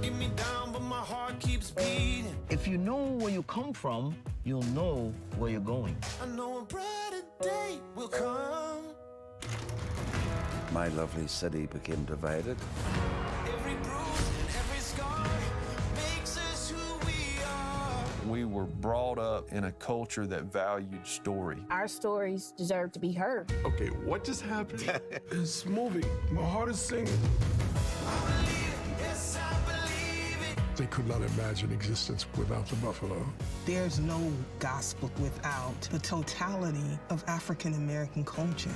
knocking me down, but my heart keeps beating. If you know where you come from, you'll know where you're going. I know a brighter day will come. My lovely city became divided. Every bruise and every scar makes us who we are. We were brought up in a culture that valued story. Our stories deserve to be heard. Okay, what just happened? It's moving. My heart is singing. I believe it, yes, I believe it. They could not imagine existence without the buffalo. There's no gospel without the totality of African American culture.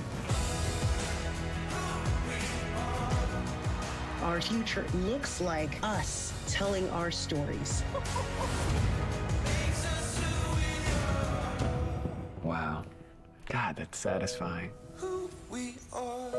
Our future looks like us telling our stories. Wow. God, that's satisfying. Who we are.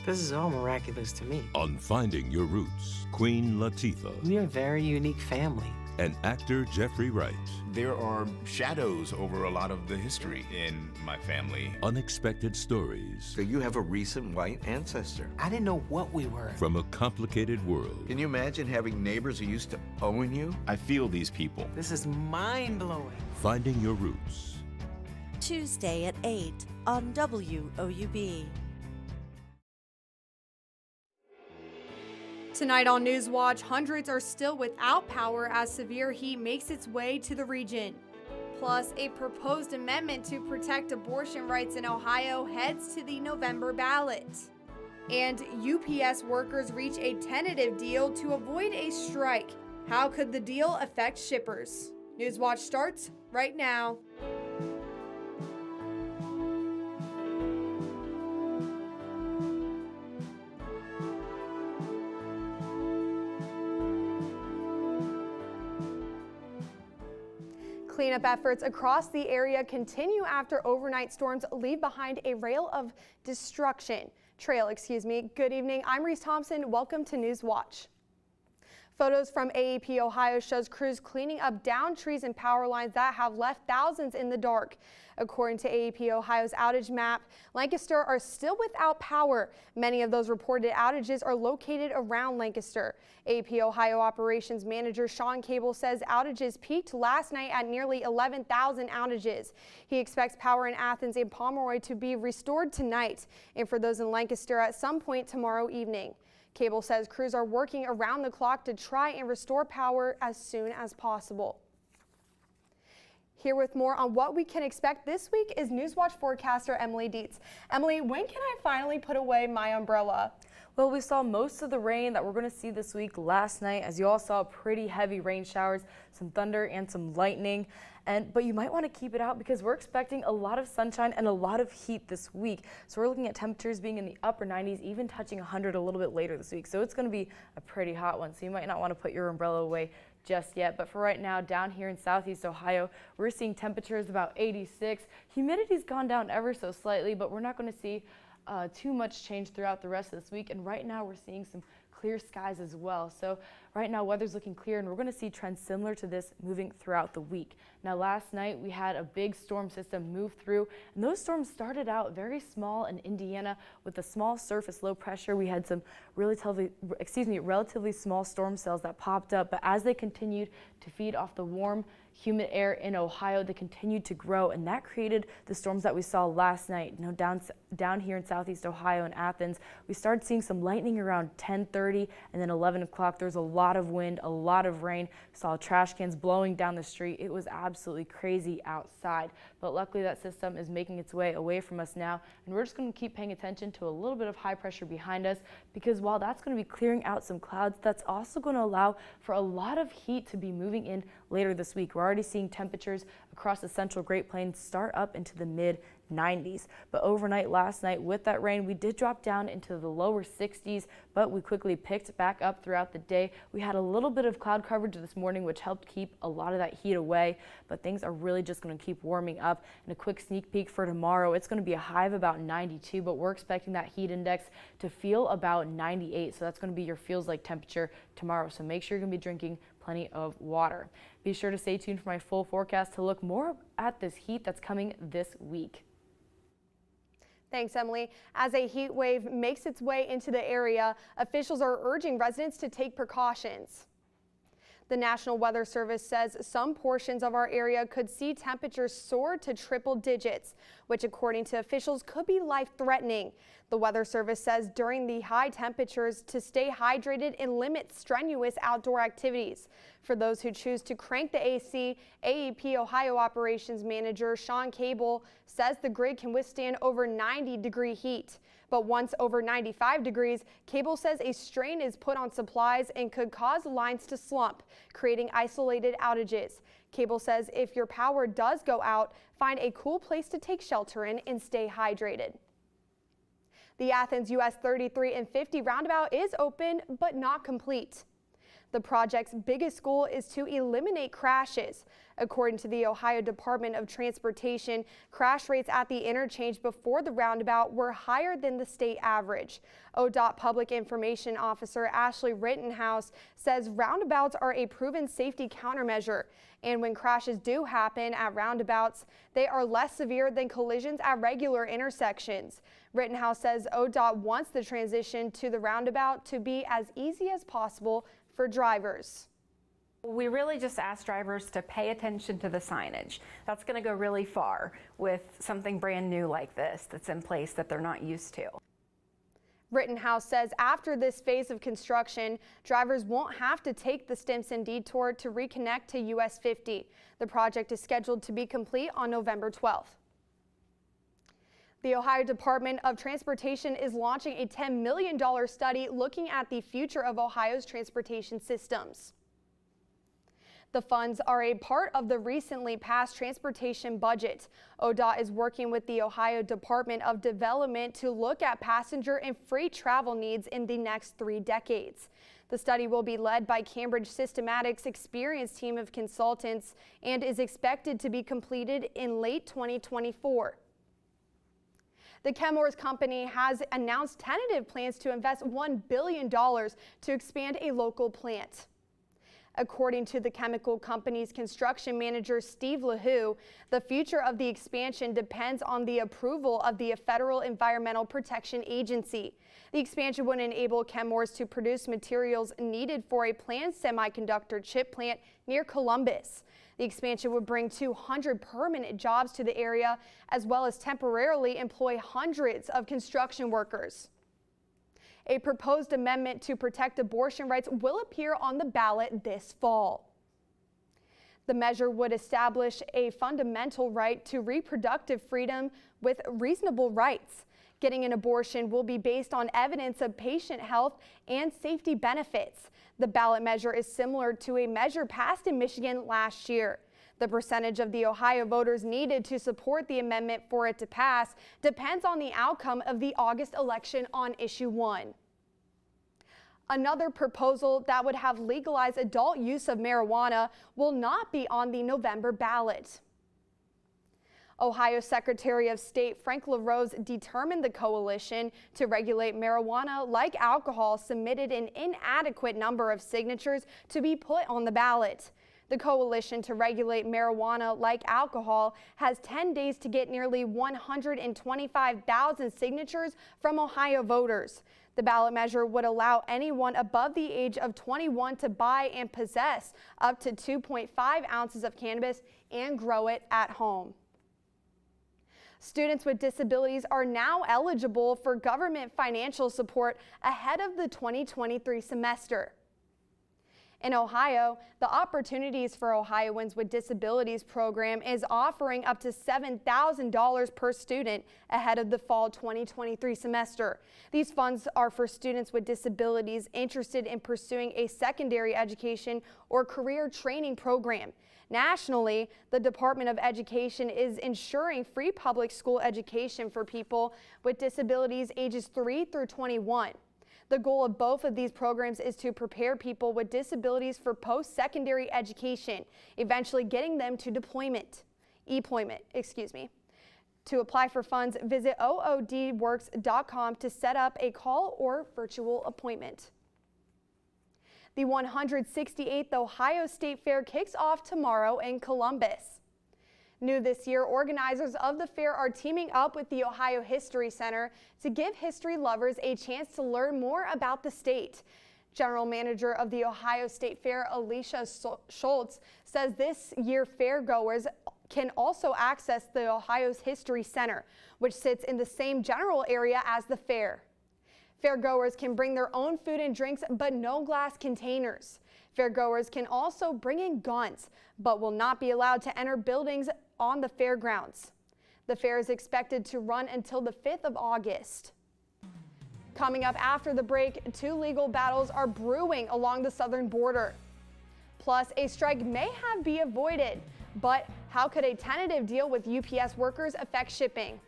This is all miraculous to me. On Finding Your Roots, Queen Latifah. We are a very unique family. And actor Jeffrey Wright. There are shadows over a lot of the history in my family. Unexpected stories. So you have a recent white ancestor. I didn't know what we were. From a complicated world. Can you imagine having neighbors who used to own you? I feel these people. This is mind-blowing. Finding Your Roots. Tuesday at 8 on WOUB. Tonight on Newswatch, hundreds are still without power as severe heat makes its way to the region. Plus, a proposed amendment to protect abortion rights in Ohio heads to the November ballot. And UPS workers reach a tentative deal to avoid a strike. How could the deal affect shippers? Newswatch starts right now. Cleanup efforts across the area continue after overnight storms leave behind a trail of destruction. Good evening, I'm Reese Thompson. Welcome to Newswatch. Photos from AEP Ohio shows crews cleaning up downed trees and power lines that have left thousands in the dark. According to AEP Ohio's outage map, Lancaster are still without power. Many of those reported outages are located around Lancaster. AEP Ohio Operations Manager Sean Cable says outages peaked last night at nearly 11,000 outages. He expects power in Athens and Pomeroy to be restored tonight, and for those in Lancaster at some point tomorrow evening. Cable says crews are working around the clock to try and restore power as soon as possible. Here with more on what we can expect this week is Newswatch forecaster Emily Dietz. Emily, when can I finally put away my umbrella? Well, we saw most of the rain that we're going to see this week last night. As you all saw, pretty heavy rain showers, some thunder and some lightning. But you might want to keep it out because we're expecting a lot of sunshine and a lot of heat this week. So we're looking at temperatures being in the upper 90s, even touching 100 a little bit later this week. So it's going to be a pretty hot one. So you might not want to put your umbrella away just yet. But for right now, down here in southeast Ohio, we're seeing temperatures about 86. Humidity's gone down ever so slightly, but we're not going to see too much change throughout the rest of this week. And right now we're seeing some clear skies as well. So right now weather's looking clear, and we're going to see trends similar to this moving throughout the week. Now last night we had a big storm system move through, and those storms started out very small in Indiana with a small surface low pressure. We had some relatively small storm cells that popped up, but as they continued to feed off the warm, humid air in Ohio, they continued to grow, and that created the storms that we saw last night. You know, down here in southeast Ohio and Athens, we started seeing some lightning around 10:30, and then 11 o'clock. There was a lot of wind, a lot of rain. We saw trash cans blowing down the street. It was absolutely crazy outside, but luckily that system is making its way away from us now, and we're just going to keep paying attention to a little bit of high pressure behind us, because while that's going to be clearing out some clouds, that's also going to allow for a lot of heat to be moving in later this week. We're already seeing temperatures across the central Great Plains start up into the mid 90s. But overnight last night with that rain, we did drop down into the lower 60s, but we quickly picked back up throughout the day. We had a little bit of cloud coverage this morning, which helped keep a lot of that heat away, but things are really just going to keep warming up. And a quick sneak peek for tomorrow, it's going to be a high of about 92, but we're expecting that heat index to feel about 98. So that's going to be your feels like temperature tomorrow. So make sure you're going to be drinking plenty of water. Be sure to stay tuned for my full forecast to look more at this heat that's coming this week. Thanks, Emily. As a heat wave makes its way into the area, officials are urging residents to take precautions. The National Weather Service says some portions of our area could see temperatures soar to triple digits, which according to officials could be life-threatening. The Weather Service says during the high temperatures to stay hydrated and limit strenuous outdoor activities. For those who choose to crank the AC, AEP Ohio Operations Manager Sean Cable says the grid can withstand over 90-degree heat. But once over 95 degrees, Cable says a strain is put on supplies and could cause lines to slump, creating isolated outages. Cable says if your power does go out, find a cool place to take shelter in and stay hydrated. The Athens US 33 and 50 roundabout is open but not complete. The project's biggest goal is to eliminate crashes. According to the Ohio Department of Transportation, crash rates at the interchange before the roundabout were higher than the state average. ODOT Public Information Officer Ashley Rittenhouse says roundabouts are a proven safety countermeasure, and when crashes do happen at roundabouts, they are less severe than collisions at regular intersections. Rittenhouse says ODOT wants the transition to the roundabout to be as easy as possible for drivers. We really just ask drivers to pay attention to the signage. That's going to go really far with something brand new like this that's in place that they're not used to. Rittenhouse says after this phase of construction, drivers won't have to take the Stimson detour to reconnect to US 50. The project is scheduled to be complete on November 12th. The Ohio Department of Transportation is launching a $10 million study looking at the future of Ohio's transportation systems. The funds are a part of the recently passed transportation budget. ODOT is working with the Ohio Department of Development to look at passenger and freight travel needs in the next 3 decades. The study will be led by Cambridge Systematics' experienced team of consultants and is expected to be completed in late 2024. The Chemours Company has announced tentative plans to invest $1 billion to expand a local plant. According to the chemical company's construction manager, Steve LaHoo, the future of the expansion depends on the approval of the Federal Environmental Protection Agency. The expansion would enable Chemours to produce materials needed for a planned semiconductor chip plant near Columbus. The expansion would bring 200 permanent jobs to the area, as well as temporarily employ hundreds of construction workers. A proposed amendment to protect abortion rights will appear on the ballot this fall. The measure would establish a fundamental right to reproductive freedom with reasonable rights. Getting an abortion will be based on evidence of patient health and safety benefits. The ballot measure is similar to a measure passed in Michigan last year. The percentage of the Ohio voters needed to support the amendment for it to pass depends on the outcome of the August election on issue 1. Another proposal that would have legalized adult use of marijuana will not be on the November ballot. Ohio Secretary of State Frank LaRose determined the coalition to regulate marijuana like alcohol submitted an inadequate number of signatures to be put on the ballot. The coalition to regulate marijuana like alcohol has 10 days to get nearly 125,000 signatures from Ohio voters. The ballot measure would allow anyone above the age of 21 to buy and possess up to 2.5 ounces of cannabis and grow it at home. Students with disabilities are now eligible for government financial support ahead of the 2023 semester. In Ohio, the Opportunities for Ohioans with Disabilities program is offering up to $7,000 per student ahead of the fall 2023 semester. These funds are for students with disabilities interested in pursuing a secondary education or career training program. Nationally, the Department of Education is ensuring free public school education for people with disabilities ages 3 through 21. The goal of both of these programs is to prepare people with disabilities for post-secondary education, eventually getting them to employment. To apply for funds, visit oodworks.com to set up a call or virtual appointment. The 168th Ohio State Fair kicks off tomorrow in Columbus. New this year, organizers of the fair are teaming up with the Ohio History Center to give history lovers a chance to learn more about the state. General Manager of the Ohio State Fair, Alicia Schultz, says this year fairgoers can also access the Ohio's History Center, which sits in the same general area as the fair. Fairgoers can bring their own food and drinks, but no glass containers. Fairgoers can also bring in guns, but will not be allowed to enter buildings on the fairgrounds. The fair is expected to run until the 5th of August. Coming up after the break, 2 legal battles are brewing along the southern border. Plus, a strike may have been avoided, but how could a tentative deal with UPS workers affect shipping?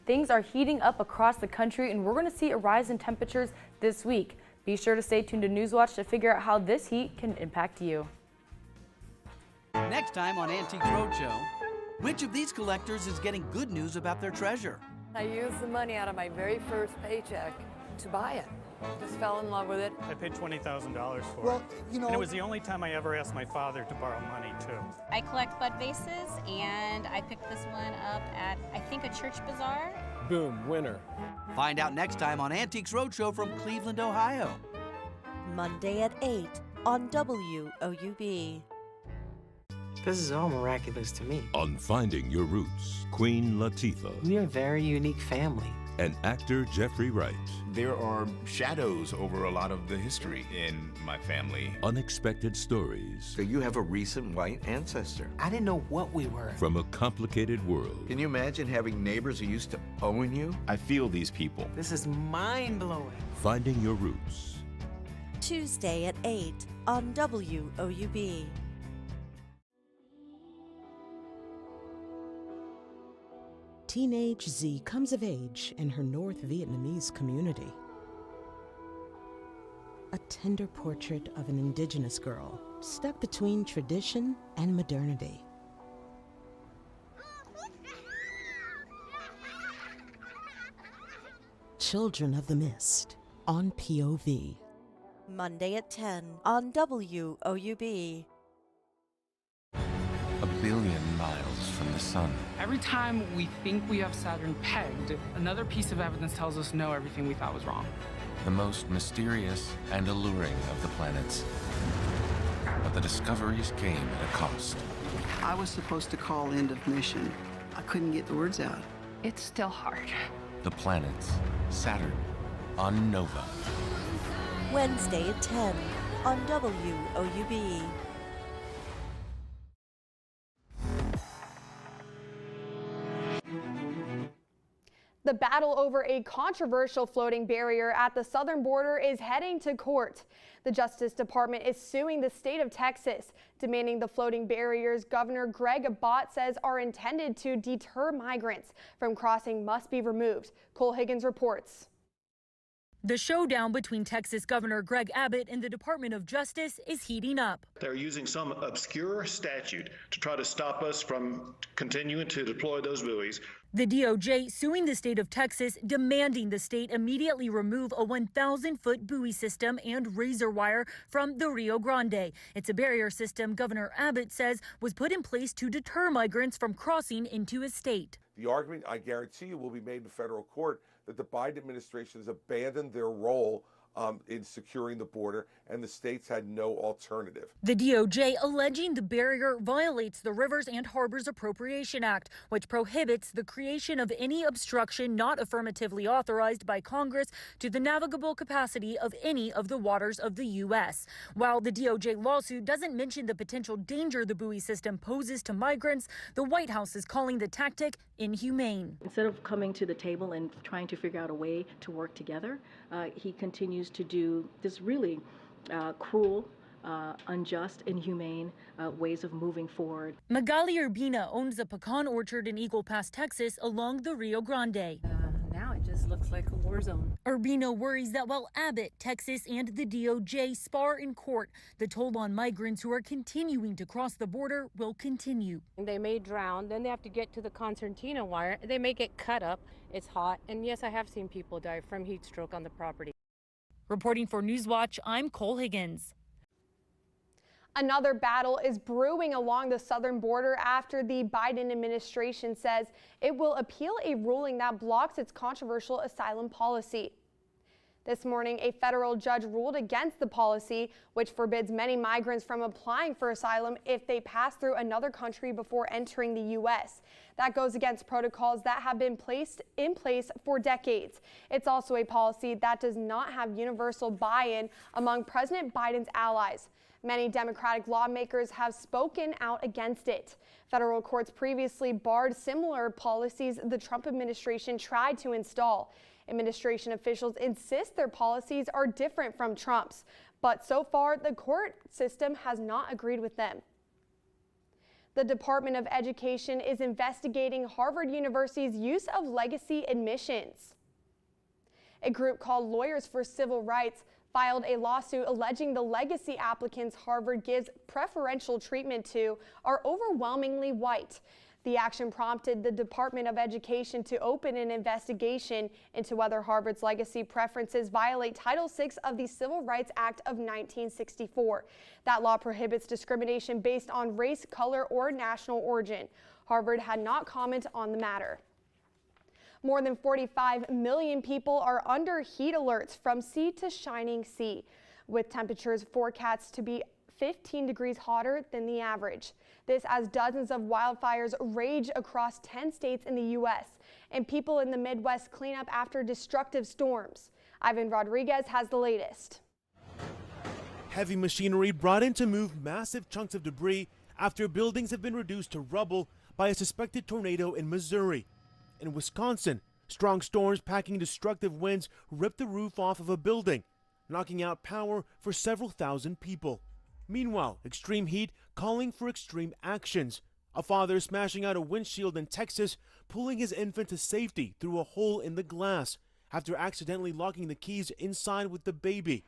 Things are heating up across the country, and we're going to see a rise in temperatures this week. Be sure to stay tuned to Newswatch to figure out how this heat can impact you. Next time on Antiques Roadshow, which of these collectors is getting good news about their treasure? I used the money out of my very first paycheck to buy it. Just fell in love with it. I paid $20,000 for it. You know, and it was the only time I ever asked my father to borrow money, too. I collect bud vases, and I picked this one up at, I think, a church bazaar. Boom, winner. Find out next time on Antiques Roadshow from Cleveland, Ohio. Monday at 8 on WOUB. This is all miraculous to me. On Finding Your Roots, Queen Latifah. We are a very unique family. And actor Jeffrey Wright. There are shadows over a lot of the history in my family. Unexpected stories. So you have a recent white ancestor. I didn't know what we were. From a complicated world. Can you imagine having neighbors who used to own you? I feel these people. This is mind-blowing. Finding Your Roots. Tuesday at 8 on WOUB. Teenage Z comes of age in her North Vietnamese community. A tender portrait of an indigenous girl stuck between tradition and modernity. Children of the Mist on POV. Monday at 10 on WOUB. A billion miles from the sun. Every time we think we have Saturn pegged, another piece of evidence tells us no, everything we thought was wrong. The most mysterious and alluring of the planets. But the discoveries came at a cost. I was supposed to call end of mission. I couldn't get the words out. It's still hard. The planets, Saturn, on Nova. Wednesday at 10 on WOUB. The battle over a controversial floating barrier at the southern border is heading to court. The Justice Department is suing the state of Texas, demanding the floating barriers Governor Greg Abbott says are intended to deter migrants from crossing must be removed. Cole Higgins reports. The showdown between Texas Governor Greg Abbott and the Department of Justice is heating up. They're using some obscure statute to try to stop us from continuing to deploy those buoys. The DOJ suing the state of Texas, demanding the state immediately remove a 1,000-foot buoy system and razor wire from the Rio Grande. It's a barrier system Governor Abbott says was put in place to deter migrants from crossing into his state. The argument, I guarantee you, will be made in federal court that the Biden administration has abandoned their role in securing the border, and the states had no alternative. The DOJ alleging the barrier violates the Rivers and Harbors Appropriation Act, which prohibits the creation of any obstruction not affirmatively authorized by Congress to the navigable capacity of any of the waters of the U.S. While the DOJ lawsuit doesn't mention the potential danger the buoy system poses to migrants, the White House is calling the tactic inhumane. Instead of coming to the table and trying to figure out a way to work together, he continues to do this really cruel, unjust, inhumane ways of moving forward. Magali Urbina owns a pecan orchard in Eagle Pass, Texas, along the Rio Grande. Now it just looks like a war zone. Urbina worries that while Abbott, Texas, and the DOJ spar in court, the toll on migrants who are continuing to cross the border will continue. They may drown, then they have to get to the concertina wire. They may get cut up. It's hot, and yes, I have seen people die from heat stroke on the property. Reporting for Newswatch, I'm Cole Higgins. Another battle is brewing along the southern border after the Biden administration says it will appeal a ruling that blocks its controversial asylum policy. This morning, a federal judge ruled against the policy, which forbids many migrants from applying for asylum if they pass through another country before entering the U.S. That goes against protocols that have been placed in place for decades. It's also a policy that does not have universal buy-in among President Biden's allies. Many Democratic lawmakers have spoken out against it. Federal courts previously barred similar policies the Trump administration tried to install. Administration officials insist their policies are different from Trump's, but so far the court system has not agreed with them. The Department of Education is investigating Harvard University's use of legacy admissions. A group called Lawyers for Civil Rights filed a lawsuit alleging the legacy applicants Harvard gives preferential treatment to are overwhelmingly white. The action prompted the Department of Education to open an investigation into whether Harvard's legacy preferences violate Title VI of the Civil Rights Act of 1964. That law prohibits discrimination based on race, color, or national origin. Harvard had not commented on the matter. More than 45 million people are under heat alerts from sea to shining sea, with temperatures forecast to be 15 degrees hotter than the average. This as dozens of wildfires rage across 10 states in the U.S. and people in the Midwest clean up after destructive storms. Ivan Rodriguez has the latest. Heavy machinery brought in to move massive chunks of debris after buildings have been reduced to rubble by a suspected tornado in Missouri. In Wisconsin, strong storms packing destructive winds ripped the roof off of a building, knocking out power for several thousand people. Meanwhile, extreme heat calling for extreme actions. A father smashing out a windshield in Texas, pulling his infant to safety through a hole in the glass after accidentally locking the keys inside with the baby.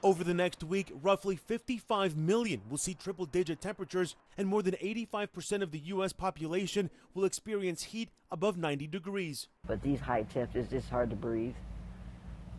Over the next week, roughly 55 million will see triple-digit temperatures, and more than 85% of the U.S. population will experience heat above 90 degrees. But these high temps, it's just hard to breathe.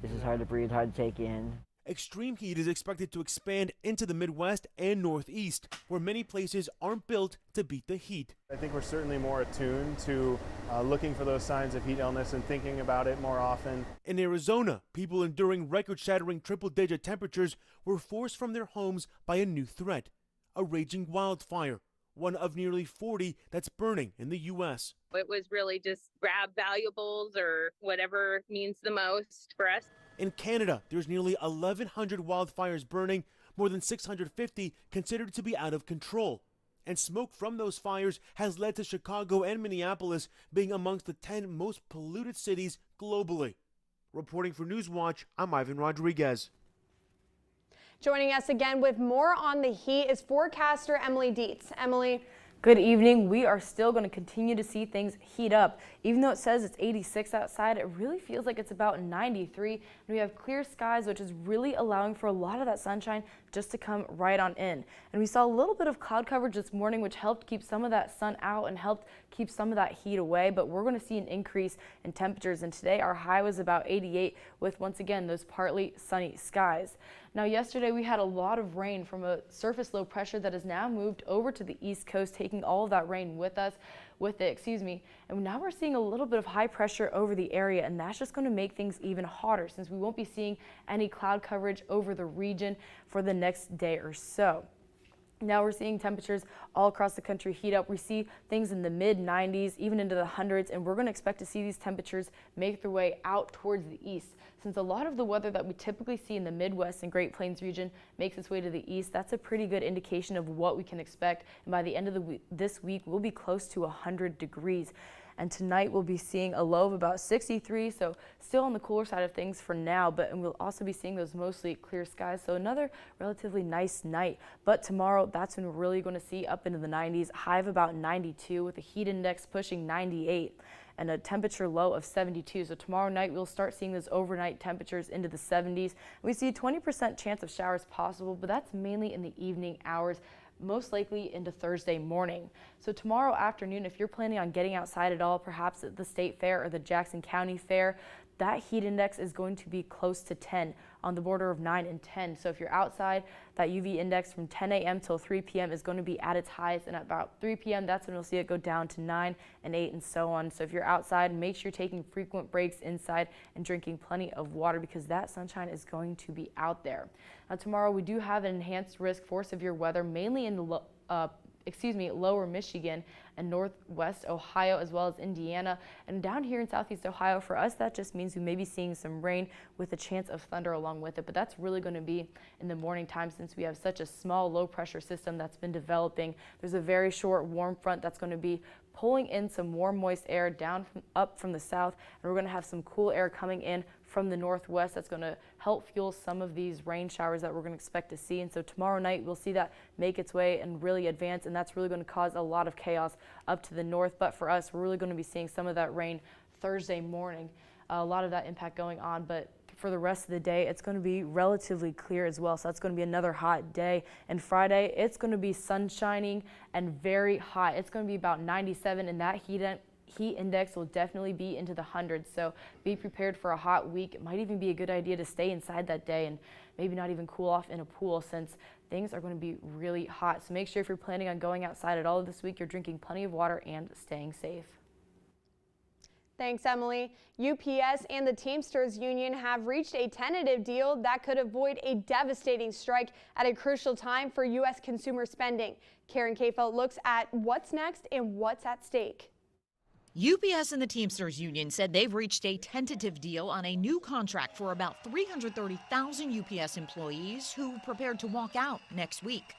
This is hard to breathe, hard to take in. Extreme heat is expected to expand into the Midwest and Northeast, where many places aren't built to beat the heat. I think we're certainly more attuned to looking for those signs of heat illness and thinking about it more often. In Arizona, people enduring record-shattering triple-digit temperatures were forced from their homes by a new threat, a raging wildfire, one of nearly 40 that's burning in the U.S. It was really just grab valuables or whatever means the most for us. In Canada, there's nearly 1,100 wildfires burning, more than 650 considered to be out of control. And smoke from those fires has led to Chicago and Minneapolis being amongst the 10 most polluted cities globally. Reporting for Newswatch, I'm Ivan Rodriguez. Joining us again with more on the heat is forecaster Emily Dietz. Emily. Good evening. We are still going to continue to see things heat up. Even though it says it's 86 outside, it really feels like it's about 93. And we have clear skies, which is really allowing for a lot of that sunshine just to come right on in. And we saw a little bit of cloud coverage this morning, which helped keep some of that sun out and helped keep some of that heat away. But we're going to see an increase in temperatures. And today our high was about 88 with, once again, those partly sunny skies. Now, yesterday we had a lot of rain from a surface low pressure that has now moved over to the East Coast, taking all of that rain with it, and now we're seeing a little bit of high pressure over the area, and that's just going to make things even hotter since we won't be seeing any cloud coverage over the region for the next day or so. Now we're seeing temperatures all across the country heat up. We see things in the mid-90s, even into the hundreds, and we're going to expect to see these temperatures make their way out towards the east. Since a lot of the weather that we typically see in the Midwest and Great Plains region makes its way to the east, that's a pretty good indication of what we can expect. And by the end of this week, we'll be close to 100 degrees. And tonight we'll be seeing a low of about 63, so still on the cooler side of things for now, and we'll also be seeing those mostly clear skies, so another relatively nice night. But tomorrow, that's when we're really going to see up into the 90s, high of about 92 with a heat index pushing 98 and a temperature low of 72. So tomorrow night we'll start seeing those overnight temperatures into the 70s. We see a 20% chance of showers possible, but that's mainly in the evening hours, most likely into Thursday morning. So tomorrow afternoon, if you're planning on getting outside at all, perhaps at the State Fair or the Jackson County Fair, that heat index is going to be close to 10, on the border of 9 and 10. So if you're outside, that UV index from 10 a.m. till 3 p.m. is going to be at its highest, and at about 3 p.m. that's when you'll see it go down to 9 and 8 and so on. So if you're outside, make sure you're taking frequent breaks inside and drinking plenty of water, because that sunshine is going to be out there. Now tomorrow we do have an enhanced risk for severe weather, mainly in the lower Michigan and northwest Ohio, as well as Indiana. And down here in southeast Ohio, for us, that just means we may be seeing some rain with a chance of thunder along with it. But that's really going to be in the morning time, since we have such a small low pressure system that's been developing. There's a very short warm front that's going to be pulling in some warm, moist air up from the south, and we're going to have some cool air coming in from the northwest that's going to help fuel some of these rain showers that we're going to expect to see. And so tomorrow night we'll see that make its way and really advance, and that's really going to cause a lot of chaos up to the north. But for us, we're really going to be seeing some of that rain Thursday morning, a lot of that impact going on. But for the rest of the day, it's going to be relatively clear as well. So that's going to be another hot day. And Friday, it's going to be sun shining and very hot. It's going to be about 97, and that heat index will definitely be into the hundreds. So be prepared for a hot week. It might even be a good idea to stay inside that day and maybe not even cool off in a pool, since things are going to be really hot. So make sure if you're planning on going outside at all this week, you're drinking plenty of water and staying safe. Thanks, Emily. UPS and the Teamsters Union have reached a tentative deal that could avoid a devastating strike at a crucial time for U.S. consumer spending. Karen Kafel looks at what's next and what's at stake. UPS and the Teamsters Union said they've reached a tentative deal on a new contract for about 330,000 UPS employees who prepared to walk out next week.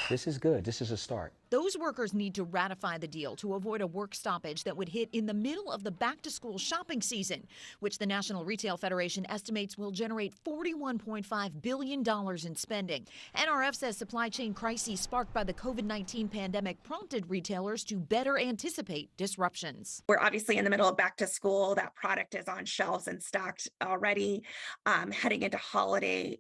This is good. This is a start. Those workers need to ratify the deal to avoid a work stoppage that would hit in the middle of the back-to-school shopping season, which the National Retail Federation estimates will generate $41.5 billion in spending. NRF says supply chain crises sparked by the COVID-19 pandemic prompted retailers to better anticipate disruptions. We're obviously in the middle of back to school. That product is on shelves and stocked already. Heading into holiday,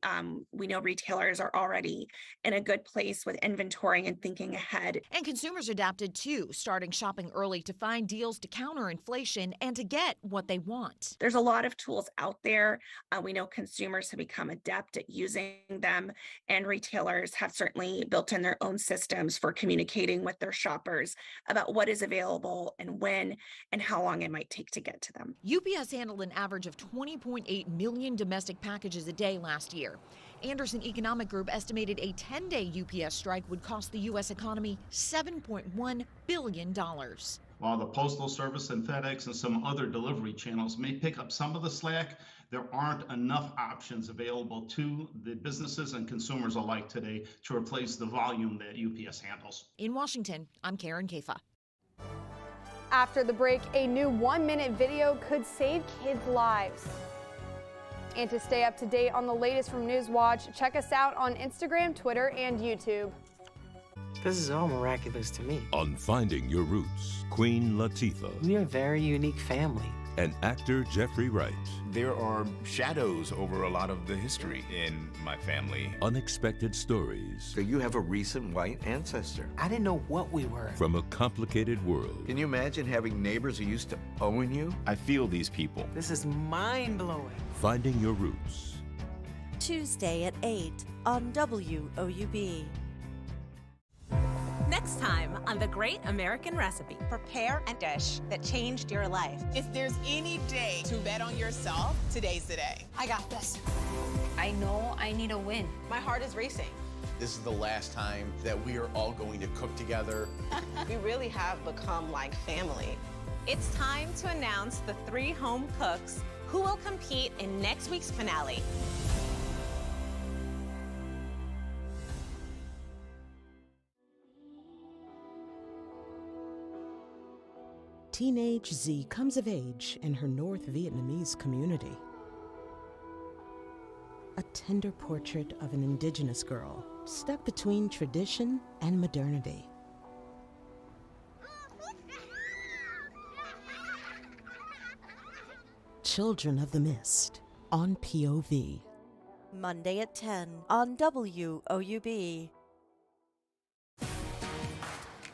we know retailers are already in a good place with inventory and thinking ahead. And consumers adapted too, starting shopping early to find deals to counter inflation and to get what they want. There's a lot of tools out there. We know consumers have become adept at using them, and retailers have certainly built in their own systems for communicating with their shoppers about what is available and when and how long it might take to get to them. UPS handled an average of 20.8 million domestic packages a day last year. Anderson Economic Group estimated a 10-day UPS strike would cost the U.S. economy $7.1 billion. While the Postal Service and FedEx and some other delivery channels may pick up some of the slack, there aren't enough options available to the businesses and consumers alike today to replace the volume that UPS handles. In Washington, I'm Karen Kafel. After the break, a new 1-minute video could save kids' lives. And to stay up to date on the latest from Newswatch, check us out on Instagram, Twitter, and YouTube. This is all miraculous to me. On Finding Your Roots, Queen Latifah. We are a very unique family. And actor Jeffrey Wright. There are shadows over a lot of the history in my family. Unexpected stories. So you have a recent white ancestor. I didn't know what we were. From a complicated world. Can you imagine having neighbors who used to own you? I feel these people. This is mind-blowing. Finding Your Roots. Tuesday at 8 on WOUB. Next time on The Great American Recipe. Prepare a dish that changed your life. If there's any day to bet on yourself, today's the day. I got this. I know I need a win. My heart is racing. This is the last time that we are all going to cook together. We really have become like family. It's time to announce the 3 home cooks who will compete in next week's finale. Teenage Z comes of age in her North Vietnamese community. A tender portrait of an indigenous girl stuck between tradition and modernity. Children of the Mist on POV. Monday at 10 on WOUB.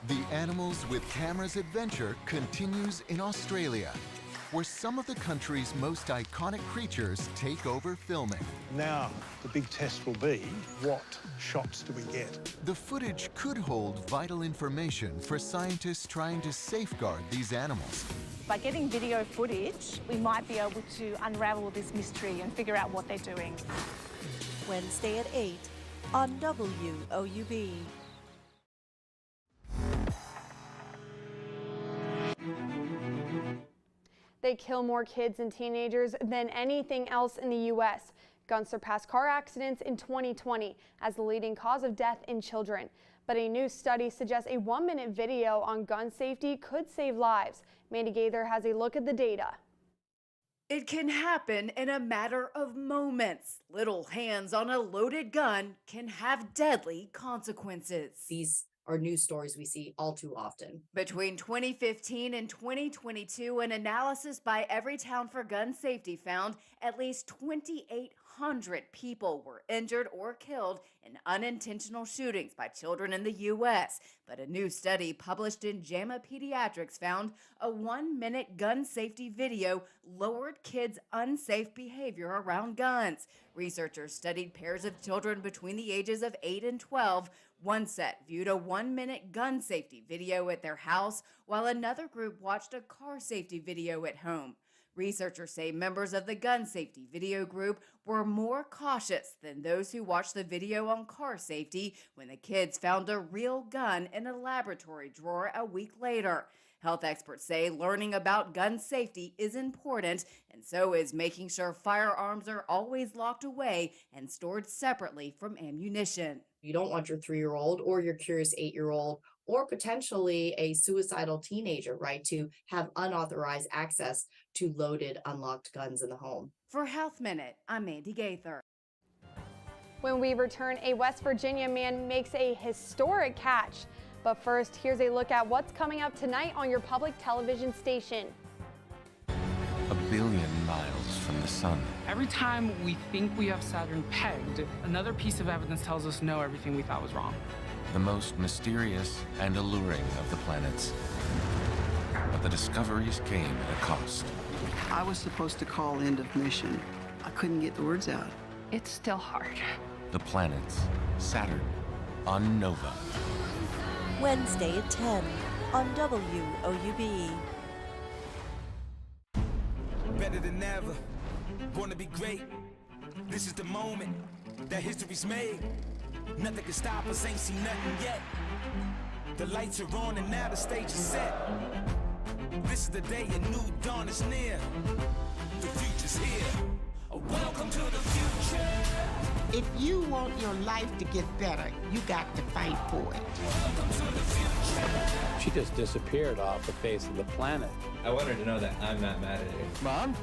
The Animals with Cameras adventure continues in Australia. where some of the country's most iconic creatures take over filming. Now, the big test will be, what shots do we get? The footage could hold vital information for scientists trying to safeguard these animals. By getting video footage, we might be able to unravel this mystery and figure out what they're doing. Wednesday at 8 on WOUB. They kill more kids and teenagers than anything else in the U.S. Guns surpassed car accidents in 2020 as the leading cause of death in children. But a new study suggests a 1-minute video on gun safety could save lives. Mandy Gaither has a look at the data. It can happen in a matter of moments. Little hands on a loaded gun can have deadly consequences. These are news stories we see all too often. Between 2015 and 2022, an analysis by Everytown for Gun Safety found at least 2,800 people were injured or killed in unintentional shootings by children in the U.S. But a new study published in JAMA Pediatrics found a 1-minute gun safety video lowered kids' unsafe behavior around guns. Researchers studied pairs of children between the ages of 8 and 12. One set viewed a 1-minute gun safety video at their house, while another group watched a car safety video at home. Researchers say members of the gun safety video group were more cautious than those who watched the video on car safety when the kids found a real gun in a laboratory drawer a week later. Health experts say learning about gun safety is important, and so is making sure firearms are always locked away and stored separately from ammunition. You don't want your 3-year-old or your curious 8-year-old or potentially a suicidal teenager, right, to have unauthorized access to loaded, unlocked guns in the home. For Health Minute, I'm Mandy Gaither. When we return, a West Virginia man makes a historic catch. But first, here's a look at what's coming up tonight on your public television station. 1 billion miles from the sun. Every time we think we have Saturn pegged, another piece of evidence tells us no, everything we thought was wrong. The most mysterious and alluring of the planets. But the discoveries came at a cost. I was supposed to call end of mission. I couldn't get the words out. It's still hard. The planets, Saturn, on Nova. Wednesday at 10 on WOUB. Better than ever, gonna be great. This is the moment that history's made. Nothing can stop us, ain't seen nothing yet. The lights are on and now the stage is set. This is the day a new dawn is near. The future's here. Welcome to the future. If you want your life to get better, you got to fight for it. Welcome to the future. She just disappeared off the face of the planet. I want her to know that I'm not mad at her. Mom?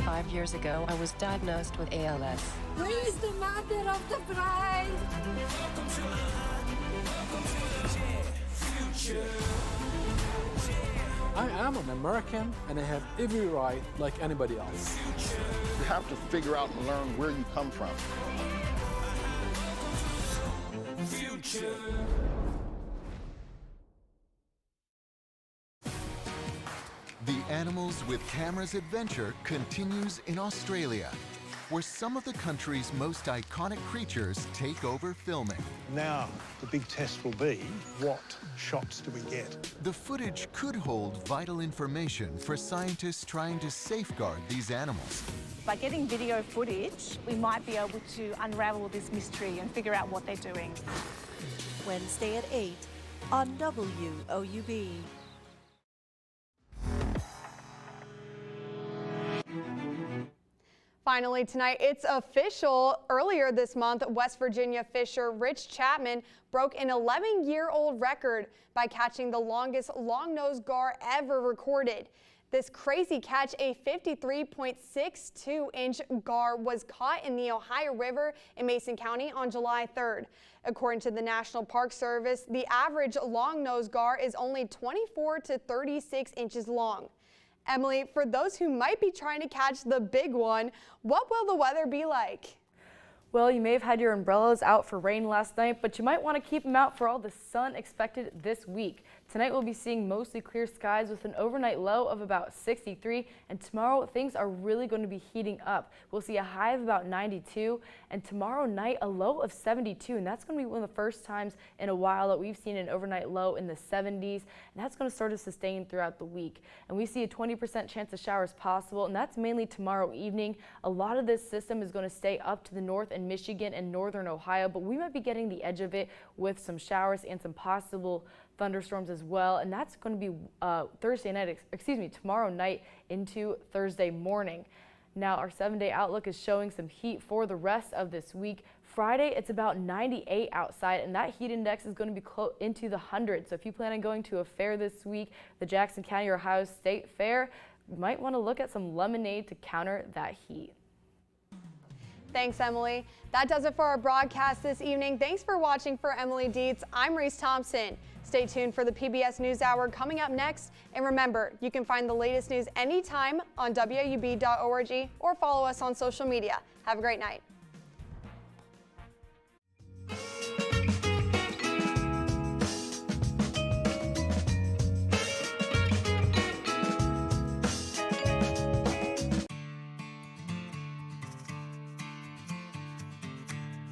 5 years ago, I was diagnosed with ALS. Where is the mother of the bride? Welcome to the future. I am an American, and I have every right like anybody else. You have to figure out and learn where you come from. Future. The Animals with Cameras adventure continues in Australia, where some of the country's most iconic creatures take over filming. Now, the big test will be, what shots do we get? The footage could hold vital information for scientists trying to safeguard these animals. By getting video footage, we might be able to unravel this mystery and figure out what they're doing. Wednesday at 8 on WOUB. Finally tonight, it's official. Earlier this month, West Virginia fisher Rich Chapman broke an 11-year-old record by catching the longest long-nosed gar ever recorded. This crazy catch, a 53.62-inch gar, was caught in the Ohio River in Mason County on July 3rd. According to the National Park Service, the average long-nosed gar is only 24 to 36 inches long. Emily, for those who might be trying to catch the big one, what will the weather be like? Well, you may have had your umbrellas out for rain last night, but you might want to keep them out for all the sun expected this week. Tonight we'll be seeing mostly clear skies with an overnight low of about 63, and tomorrow things are really going to be heating up. We'll see a high of about 92, and tomorrow night a low of 72, and that's going to be one of the first times in a while that we've seen an overnight low in the 70s, and that's going to sort of sustain throughout the week. And we see a 20% chance of showers possible, and that's mainly tomorrow evening. A lot of this system is going to stay up to the north in Michigan and northern Ohio, but we might be getting the edge of it with some showers and some possible thunderstorms as well, and that's going to be tomorrow night into Thursday morning. Now our 7-day outlook is showing some heat for the rest of this week. Friday, it's about 98 outside, and that heat index is going to be into the hundreds. So if you plan on going to a fair this week, the Jackson County or Ohio State Fair, you might want to look at some lemonade to counter that heat. Thanks, Emily. That does it for our broadcast this evening. Thanks for watching. For Emily Dietz, I'm Reese Thompson. Stay tuned for the PBS NewsHour coming up next. And remember, you can find the latest news anytime on WOUB.org or follow us on social media. Have a great night.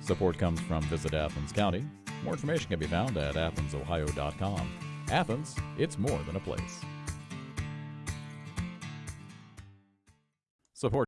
Support comes from Visit Athens County. More information can be found at AthensOhio.com. Athens, it's more than a place. Support